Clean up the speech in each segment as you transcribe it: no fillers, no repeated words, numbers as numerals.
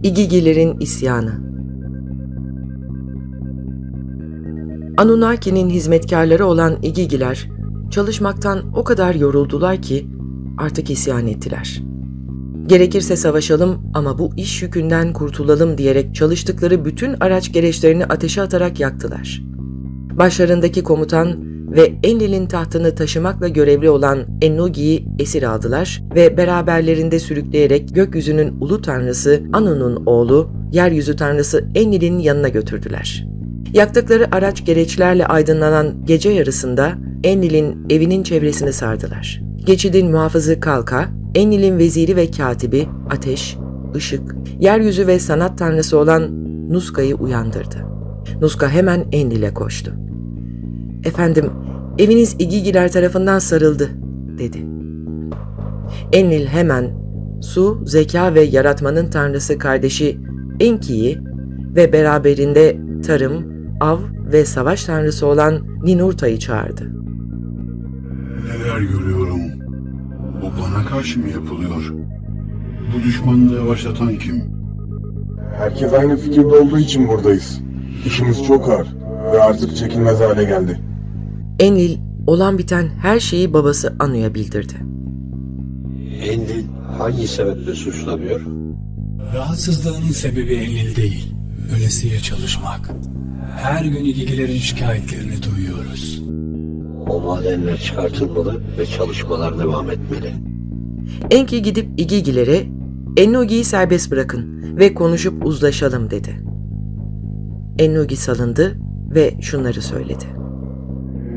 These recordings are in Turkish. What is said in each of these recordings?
İgigilerin isyanı. Anunnaki'nin hizmetkarları olan İgigiler, çalışmaktan o kadar yoruldular ki artık isyan ettiler. Gerekirse savaşalım ama bu iş yükünden kurtulalım diyerek çalıştıkları bütün araç gereçlerini ateşe atarak yaktılar. Başlarındaki komutan ve Enlil'in tahtını taşımakla görevli olan Ennogi'yi esir aldılar ve beraberlerinde sürükleyerek gökyüzünün ulu tanrısı Anu'nun oğlu, yeryüzü tanrısı Enlil'in yanına götürdüler. Yaktıkları araç gereçlerle aydınlanan gece yarısında Enlil'in evinin çevresini sardılar. Geçidin muhafızı Kalka, Enlil'in veziri ve katibi Ateş, Işık, yeryüzü ve sanat tanrısı olan Nuska'yı uyandırdı. Nuska hemen Enlil'e koştu. "Efendim, eviniz İgigiler tarafından sarıldı," dedi. Enlil hemen su, zeka ve yaratmanın tanrısı kardeşi Enki'yi ve beraberinde tarım, av ve savaş tanrısı olan Ninurta'yı çağırdı. "Neler görüyorum? Bu bana karşı mı yapılıyor? Bu düşmanlığı başlatan kim?" "Herkes aynı fikirde olduğu için buradayız. İşimiz çok ağır ve artık çekilmez hale geldi." Enlil, olan biten her şeyi babası Anu'ya bildirdi. Enlil hangi sebeple suçlanıyor? Rahatsızlığının sebebi Enlil değil, ölesiye çalışmak. Her gün İgigilerin şikayetlerini duyuyoruz. O madenler çıkartılmalı ve çalışmalar devam etmeli. Enki gidip İgigilere, "Ennogi'yi serbest bırakın ve konuşup uzlaşalım," dedi. Ennogi salındı ve şunları söyledi.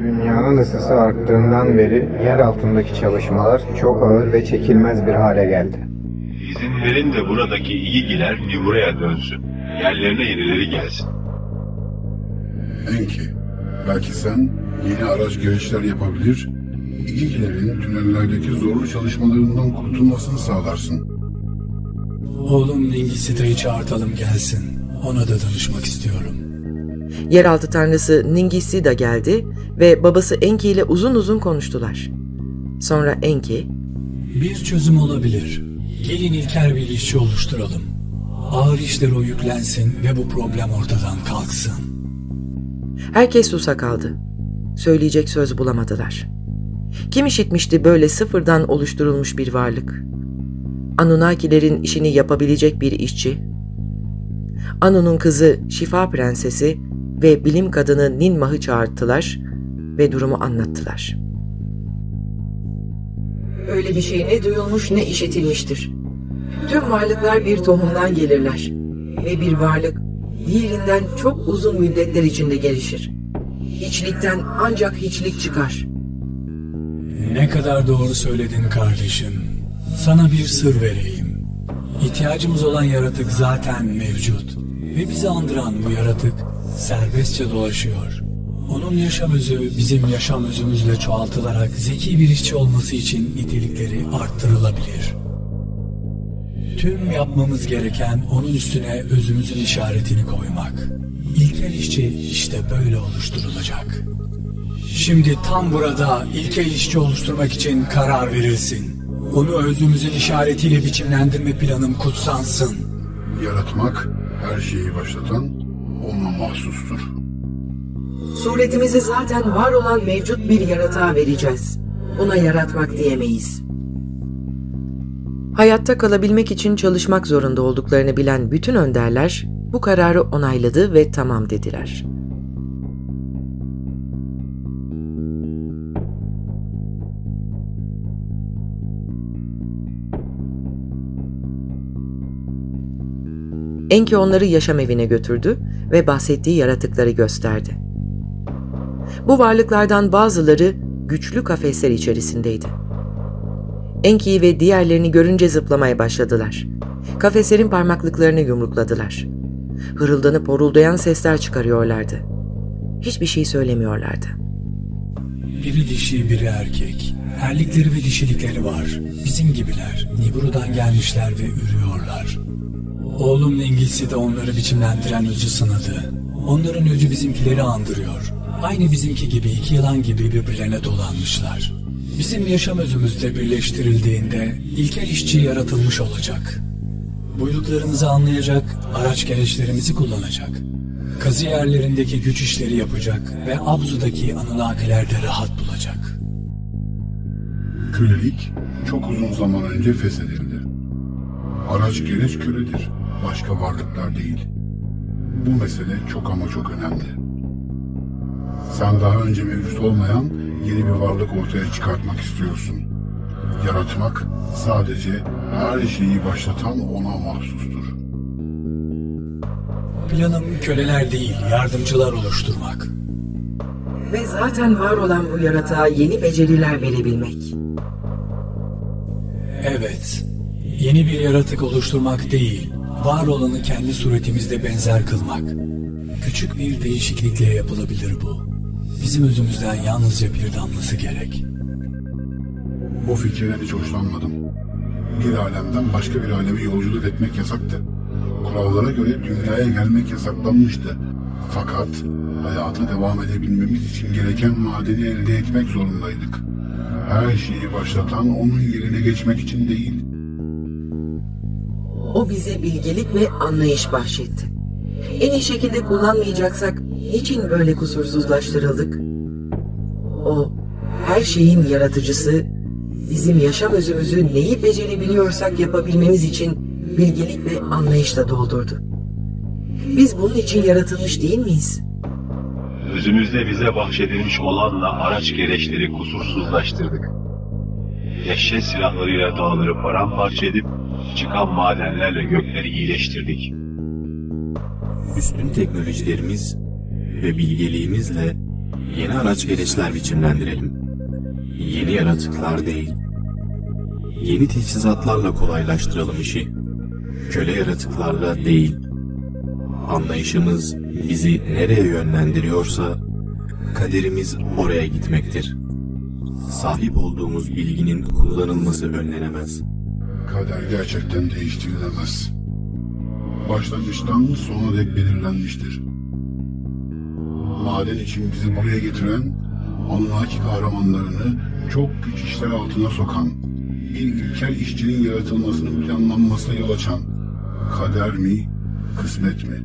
"Dünyanın ısısı arttığından beri yer altındaki çalışmalar çok ağır ve çekilmez bir hale geldi. İzin verin de buradaki İgigiler bir buraya dönsün. Yerlerine yenileri gelsin." Enki, belki sen yeni araç gereçler yapabilir, İgigilerin tünellerdeki zorlu çalışmalarından kurtulmasını sağlarsın. Oğlum Ningisita'yı çağırtalım gelsin. Ona da danışmak istiyorum. Yeraltı tanrısı Ningisida geldi ve babası Enki ile uzun uzun konuştular. Sonra Enki, "Bir çözüm olabilir. Gelin ilkel bir işçi oluşturalım. Ağır işler o yüklensin ve bu problem ortadan kalksın." Herkes susa kaldı. Söyleyecek söz bulamadılar. Kim işitmişti böyle sıfırdan oluşturulmuş bir varlık? Anunnakilerin işini yapabilecek bir işçi. Anu'nun kızı Şifa Prensesi ve bilim kadını Ninmah'ı çağırttılar ve durumu anlattılar. Öyle bir şey ne duyulmuş ne işitilmiştir. Tüm varlıklar bir tohumdan gelirler ve bir varlık diğerinden çok uzun müddetler içinde gelişir. Hiçlikten ancak hiçlik çıkar. Ne kadar doğru söyledin kardeşim. Sana bir sır vereyim. İhtiyacımız olan yaratık zaten mevcut. Ve bizi andıran bu yaratık serbestçe dolaşıyor. Onun yaşam özü bizim yaşam özümüzle çoğaltılarak zeki bir işçi olması için nitelikleri arttırılabilir. Tüm yapmamız gereken onun üstüne özümüzün işaretini koymak. İlkel işçi işte böyle oluşturulacak. Şimdi tam burada ilkel işçi oluşturmak için karar verilsin. Onu özümüzün işaretiyle biçimlendirme planım kutsansın. Yaratmak, her şeyi başlatan ona mahsustur. Suretimizi zaten var olan mevcut bir yaratığa vereceğiz. Buna yaratmak diyemeyiz. Hayatta kalabilmek için çalışmak zorunda olduklarını bilen bütün önderler bu kararı onayladı ve tamam dediler. Enki onları yaşam evine götürdü ve bahsettiği yaratıkları gösterdi. Bu varlıklardan bazıları güçlü kafesler içerisindeydi. Enki'yi ve diğerlerini görünce zıplamaya başladılar. Kafeslerin parmaklıklarını yumrukladılar. Hırıldanıp horuldayan sesler çıkarıyorlardı. Hiçbir şey söylemiyorlardı. Biri dişi, biri erkek. Erlikleri ve dişilikleri var. Bizim gibiler. Nibiru'dan gelmişler ve ürüyorlar. Oğlum Ningisi de onları biçimlendiren özü sınadı. Onların özü bizimkileri andırıyor. Aynı bizimki gibi iki yılan gibi birbirlerine dolanmışlar. Bizim yaşam özümüzle birleştirildiğinde ilkel işçi yaratılmış olacak. Buyduklarımızı anlayacak, araç gereçlerimizi kullanacak. Kazı yerlerindeki güç işleri yapacak ve Abzu'daki Anunnaki'lerde rahat bulacak. Kölelik çok uzun zaman önce feshedildi. Araç gereç köledir, başka varlıklar değil. Bu mesele çok ama çok önemli. Sen daha önce mevcut olmayan yeni bir varlık ortaya çıkartmak istiyorsun. Yaratmak sadece her şeyi başlatan ona mahsustur. Planım köleler değil, yardımcılar oluşturmak. Ve zaten var olan bu yaratığa yeni beceriler verebilmek. Evet, yeni bir yaratık oluşturmak değil, var olanı kendi suretimizde benzer kılmak. Küçük bir değişiklikle yapılabilir bu. Bizim özümüzden yalnızca bir damlası gerek. Bu fikirden hiç hoşlanmadım. Bir alemden başka bir aleme yolculuk etmek yasaktı. Kurallara göre dünyaya gelmek yasaklanmıştı. Fakat hayata devam edebilmemiz için gereken madeni elde etmek zorundaydık. Her şeyi başlatan onun yerine geçmek için değil. O bize bilgelik ve anlayış bahşetti. En iyi şekilde kullanmayacaksak niçin böyle kusursuzlaştırıldık? O, her şeyin yaratıcısı, bizim yaşam özümüzü neyi becerebiliyorsak yapabilmemiz için bilgelik ve anlayışla doldurdu. Biz bunun için yaratılmış değil miyiz? Özümüzde bize bahşedilmiş olanla araç gereçleri kusursuzlaştırdık. Dehşet silahlarıyla dağları paramparça edip çıkan madenlerle gökleri iyileştirdik. Üstün teknolojilerimiz ve bilgeliğimizle yeni araç gereçler biçimlendirelim. Yeni yaratıklar değil. Yeni teçhizatlarla kolaylaştıralım işi. Köle yaratıklarla değil. Anlayışımız bizi nereye yönlendiriyorsa kaderimiz oraya gitmektir. Sahip olduğumuz bilginin kullanılması önlenemez. Kader gerçekten değiştirilemez. Başlangıçtan sona dek belirlenmiştir. Maden için bizi buraya getiren, Anunnaki kahramanlarını çok güç işler altına sokan, bir ilkel işçinin yaratılmasının planlanmasına yol açan, kader mi, kısmet mi?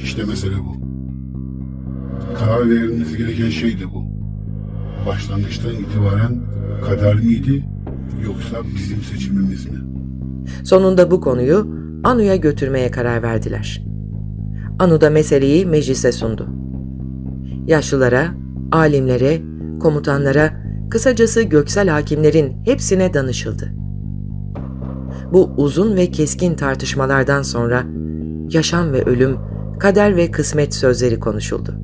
İşte mesele bu. Karar verilmesi gereken şey de bu. Başlangıçtan itibaren kader miydi, yoksa bizim seçimimiz mi? Sonunda bu konuyu Anu'ya götürmeye karar verdiler. Anu da meseleyi meclise sundu. Yaşlılara, alimlere, komutanlara, kısacası göksel hakimlerin hepsine danışıldı. Bu uzun ve keskin tartışmalardan sonra yaşam ve ölüm, kader ve kısmet sözleri konuşuldu.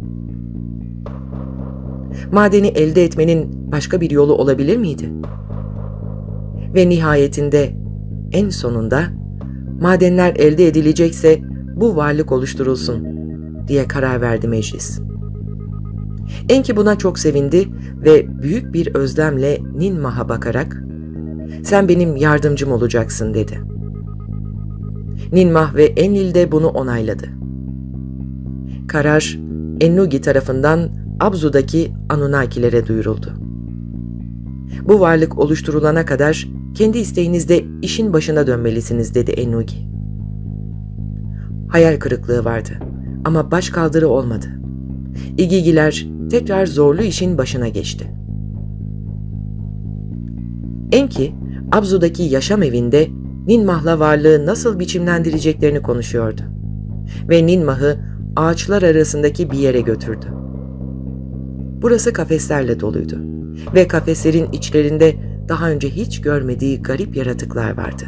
Madeni elde etmenin başka bir yolu olabilir miydi? Ve nihayetinde, en sonunda, madenler elde edilecekse bu varlık oluşturulsun diye karar verdi meclis. Enki buna çok sevindi ve büyük bir özlemle Ninmah'a bakarak "Sen benim yardımcım olacaksın" dedi. Ninmah ve Enlil de bunu onayladı. Karar Ennugi tarafından Abzu'daki Anunnakilere duyuruldu. Bu varlık oluşturulana kadar kendi isteğinizde işin başına dönmelisiniz dedi Ennugi. Hayal kırıklığı vardı ama başkaldırı olmadı. İgigiler tekrar zorlu işin başına geçti. Enki, Abzu'daki yaşam evinde Ninmah'la varlığı nasıl biçimlendireceklerini konuşuyordu. Ve Ninmah'ı ağaçlar arasındaki bir yere götürdü. Burası kafeslerle doluydu ve kafeslerin içlerinde daha önce hiç görmediği garip yaratıklar vardı.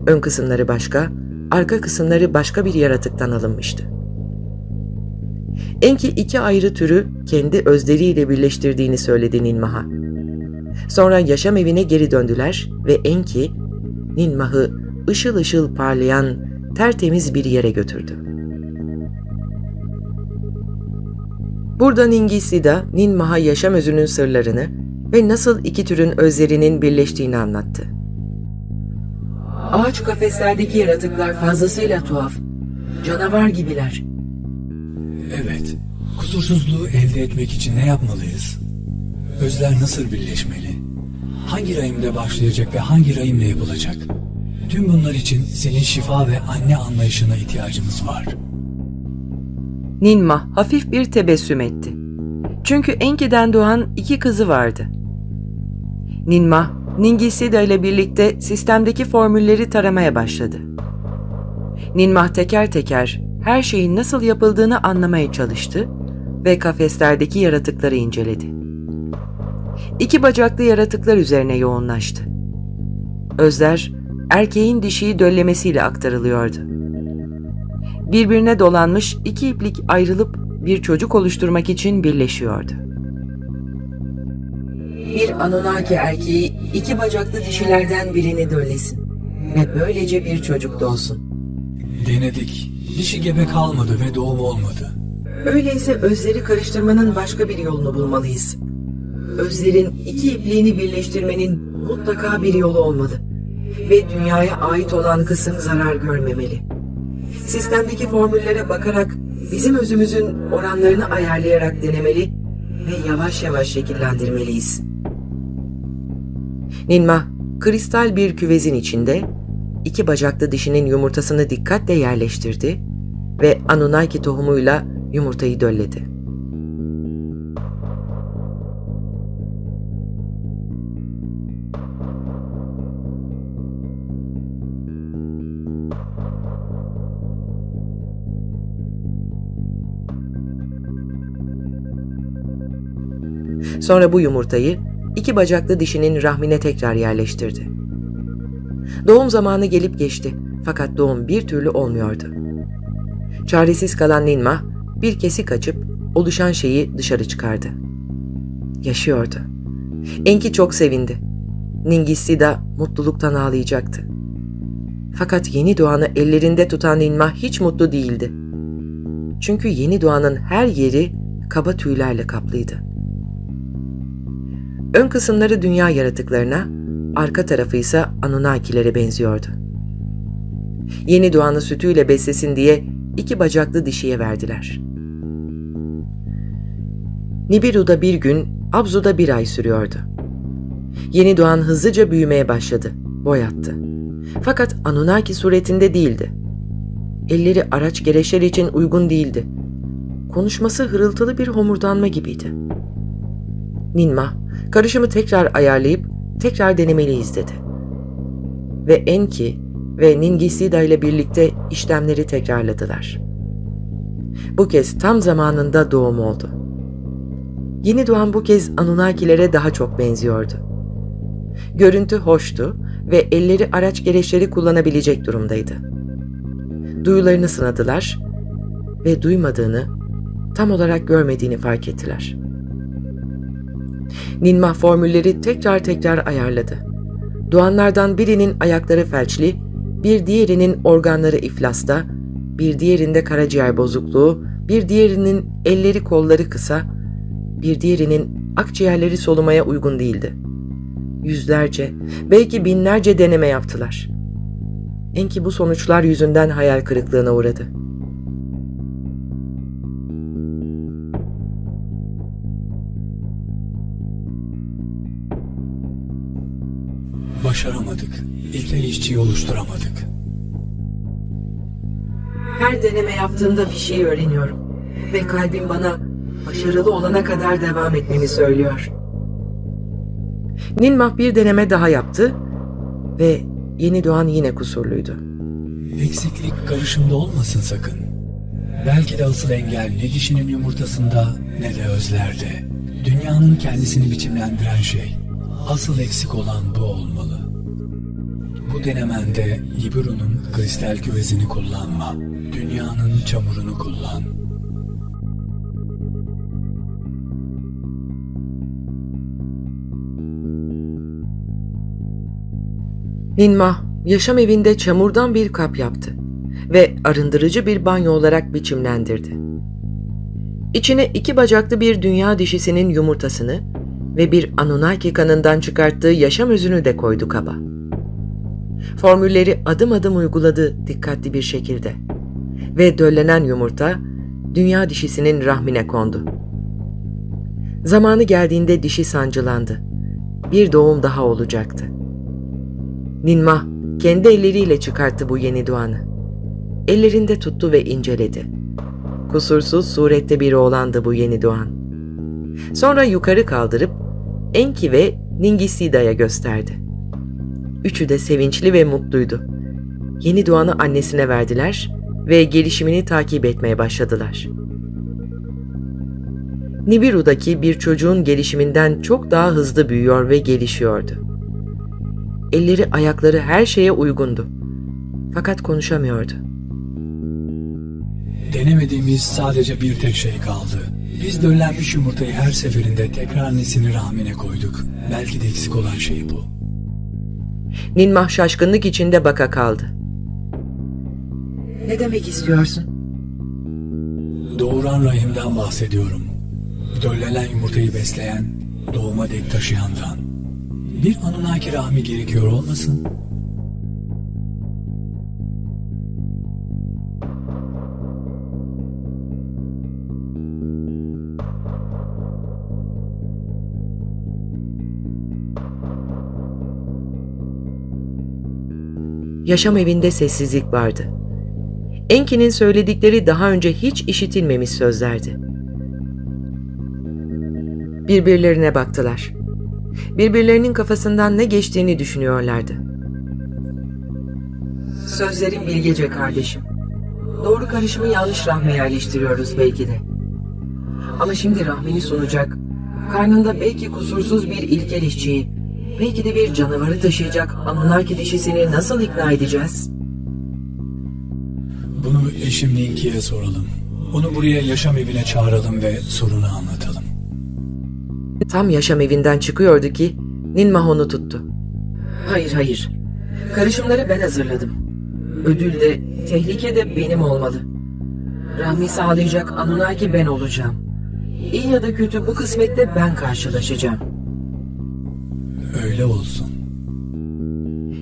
Ön kısımları başka, arka kısımları başka bir yaratıktan alınmıştı. Enki iki ayrı türü kendi özleriyle birleştirdiğini söyledi Ninmah'a. Sonra yaşam evine geri döndüler ve Enki, Ninmah'ı ışıl ışıl parlayan tertemiz bir yere götürdü. Burada Ningisi-da Ninmah'a yaşam özünün sırlarını ve nasıl iki türün özlerinin birleştiğini anlattı. Ağaç kafeslerdeki yaratıklar fazlasıyla tuhaf, canavar gibiler. Evet, kusursuzluğu elde etmek için ne yapmalıyız? Özler nasıl birleşmeli? Hangi rahimde başlayacak ve hangi rahimle yapılacak? Tüm bunlar için senin şifa ve anne anlayışına ihtiyacımız var. Ninmah hafif bir tebessüm etti. Çünkü Enki'den doğan 2 kızı vardı. Ninmah, Ningisida ile birlikte sistemdeki formülleri taramaya başladı. Ninmah teker teker her şeyin nasıl yapıldığını anlamaya çalıştı ve kafeslerdeki yaratıkları inceledi. 2 bacaklı yaratıklar üzerine yoğunlaştı. Özler, erkeğin dişiyi döllemesiyle aktarılıyordu. Birbirine dolanmış 2 iplik ayrılıp bir çocuk oluşturmak için birleşiyordu. Bir Anunnaki erkeği 2 bacaklı dişilerden birini döllesin ve böylece bir çocuk doğsun. Denedik. Dişi gebe kalmadı ve doğum olmadı. Öyleyse özleri karıştırmanın başka bir yolunu bulmalıyız. Özlerin 2 ipliğini birleştirmenin mutlaka bir yolu olmalı ve dünyaya ait olan kısım zarar görmemeli. Sistemdeki formüllere bakarak bizim özümüzün oranlarını ayarlayarak denemeli ve yavaş yavaş şekillendirmeliyiz. Ninmah, kristal bir küvezin içinde 2 bacaklı dişinin yumurtasını dikkatle yerleştirdi ve Anunnaki tohumuyla yumurtayı dölledi. Sonra bu yumurtayı 2 bacaklı dişinin rahmine tekrar yerleştirdi. Doğum zamanı gelip geçti fakat doğum bir türlü olmuyordu. Çaresiz kalan Ninmah bir kesik açıp oluşan şeyi dışarı çıkardı. Yaşıyordu. Enki çok sevindi. Ningisida mutluluktan ağlayacaktı. Fakat yeni doğanı ellerinde tutan Ninmah hiç mutlu değildi. Çünkü yeni doğanın her yeri kaba tüylerle kaplıydı. Ön kısımları dünya yaratıklarına, arka tarafı ise Anunnakilere benziyordu. Yeni doğanı sütüyle beslesin diye 2 bacaklı dişiye verdiler. Nibiru'da 1 gün, Abzu'da 1 ay sürüyordu. Yeni doğan hızlıca büyümeye başladı, boy attı. Fakat Anunnaki suretinde değildi. Elleri araç gereçler için uygun değildi. Konuşması hırıltılı bir homurdanma gibiydi. Ninmah, karışımı tekrar ayarlayıp tekrar denemeliyiz dedi. Ve Enki ve Ningisida ile birlikte işlemleri tekrarladılar. Bu kez tam zamanında doğum oldu. Yeni doğan bu kez Anunnakilere daha çok benziyordu. Görüntü hoştu ve elleri araç gereçleri kullanabilecek durumdaydı. Duyularını sınadılar ve duymadığını, tam olarak görmediğini fark ettiler. Ninmah formülleri tekrar ayarladı. Doğanlardan birinin ayakları felçli, bir diğerinin organları iflasta, bir diğerinde karaciğer bozukluğu, bir diğerinin elleri kolları kısa, bir diğerinin akciğerleri solumaya uygun değildi. Yüzlerce, belki binlerce deneme yaptılar. Enki bu sonuçlar yüzünden hayal kırıklığına uğradı. Başaramadık. İlkel işçiyi oluşturamadık. Her deneme yaptığımda bir şey öğreniyorum ve kalbim bana başarılı olana kadar devam etmemi söylüyor. Ninmah bir deneme daha yaptı ve yeni doğan yine kusurluydu. Eksiklik karışımda olmasın sakın. Belki de asıl engel ne dişinin yumurtasında ne de özlerde. Dünyanın kendisini biçimlendiren şey, asıl eksik olan bu olmalı. Bu denemende Nibiru'nun kristal küvezini kullanma, dünyanın çamurunu kullan. Ninmah, yaşam evinde çamurdan bir kap yaptı ve arındırıcı bir banyo olarak biçimlendirdi. İçine 2 bacaklı bir dünya dişisinin yumurtasını ve bir Anunnaki kanından çıkarttığı yaşam özünü de koydu kaba. Formülleri adım adım uyguladı dikkatli bir şekilde ve döllenen yumurta dünya dişisinin rahmine kondu. Zamanı geldiğinde dişi sancılandı. Bir doğum daha olacaktı. Ninmah kendi elleriyle çıkarttı bu yeni doğanı. Ellerinde tuttu ve inceledi. Kusursuz surette bir oğlandı bu yeni doğan. Sonra yukarı kaldırıp Enki ve Ningisida'ya gösterdi. Üçü de sevinçli ve mutluydu. Yeni doğanı annesine verdiler ve gelişimini takip etmeye başladılar. Nibiru'daki bir çocuğun gelişiminden çok daha hızlı büyüyor ve gelişiyordu. Elleri, ayakları her şeye uygundu. Fakat konuşamıyordu. Denemediğimiz sadece bir tek şey kaldı. Biz döllenmiş yumurtayı her seferinde tekrar annesinin rahmine koyduk. Belki de eksik olan şey bu. Ninmah şaşkınlık içinde baka kaldı. Ne demek istiyorsun? Doğuran rahimden bahsediyorum. Döllenen yumurtayı besleyen, doğuma dek taşıyandan. Bir Anunnaki rahmi gerekiyor olmasın? Yaşam evinde sessizlik vardı. Enki'nin söyledikleri daha önce hiç işitilmemiş sözlerdi. Birbirlerine baktılar. Birbirlerinin kafasından ne geçtiğini düşünüyorlardı. Sözlerin bilgece kardeşim. Doğru karışımı yanlış rahme yerleştiriyoruz belki de. Ama şimdi rahmini sunacak, karnında belki kusursuz bir ilkel işçiyi, belki de bir canavarı taşıyacak Anunnaki dişisini nasıl ikna edeceğiz? Bunu eşim Ninki'ye soralım. Onu buraya yaşam evine çağıralım ve sorunu anlatalım. Tam yaşam evinden çıkıyordu ki Ninmah onu tuttu. Hayır. Karışımları ben hazırladım. Ödül de, tehlike de benim olmalı. Rahmi sağlayacak Anunnaki ben olacağım. İyi ya da kötü bu kısmette ben karşılaşacağım. Öyle olsun.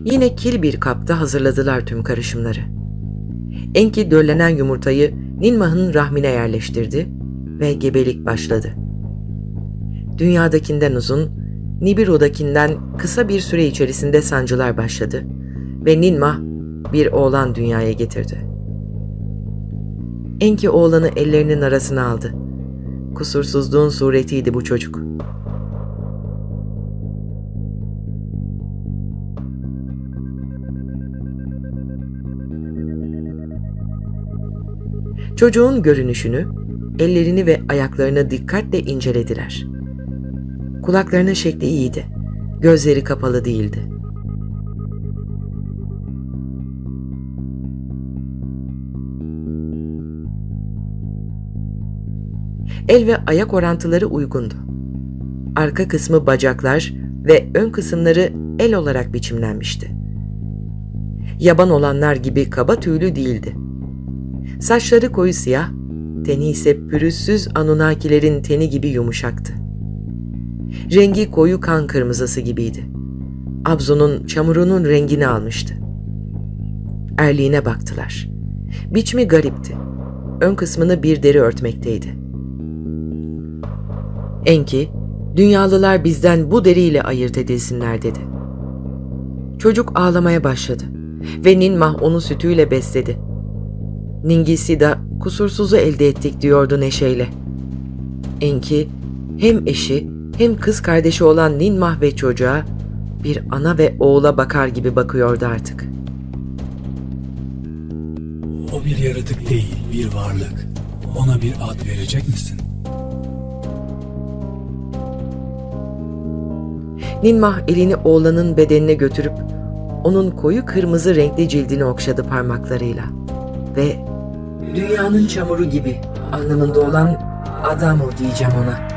Yine kil bir kapta hazırladılar tüm karışımları. Enki döllenen yumurtayı Ninmah'ın rahmine yerleştirdi ve gebelik başladı. Dünyadakinden uzun, Nibiru'dakinden kısa bir süre içerisinde sancılar başladı ve Ninmah bir oğlan dünyaya getirdi. Enki oğlanı ellerinin arasına aldı. Kusursuzluğun suretiydi bu çocuk. Çocuğun görünüşünü, ellerini ve ayaklarını dikkatle incelediler. Kulaklarının şekli iyiydi. Gözleri kapalı değildi. El ve ayak orantıları uygundu. Arka kısmı bacaklar ve ön kısımları el olarak biçimlenmişti. Yaban olanlar gibi kaba tüylü değildi. Saçları koyu siyah, teni ise pürüzsüz Anunnakilerin teni gibi yumuşaktı. Rengi koyu kan kırmızısı gibiydi. Abzu'nun çamurunun rengini almıştı. Erliğine baktılar. Biçimi garipti. Ön kısmını bir deri örtmekteydi. Enki, dünyalılar bizden bu deriyle ayırt edilsinler dedi. Çocuk ağlamaya başladı ve Ninmah onu sütüyle besledi. Ningisida kusursuzu elde ettik diyordu neşeyle. Enki hem eşi hem kız kardeşi olan Ninmah ve çocuğa bir ana ve oğula bakar gibi bakıyordu artık. O bir yaratık değil, bir varlık. Ona bir ad verecek misin? Ninmah elini oğlanın bedenine götürüp onun koyu kırmızı renkli cildini okşadı parmaklarıyla ve dünyanın çamuru gibi anlamında olan Adamo diyeceğim ona.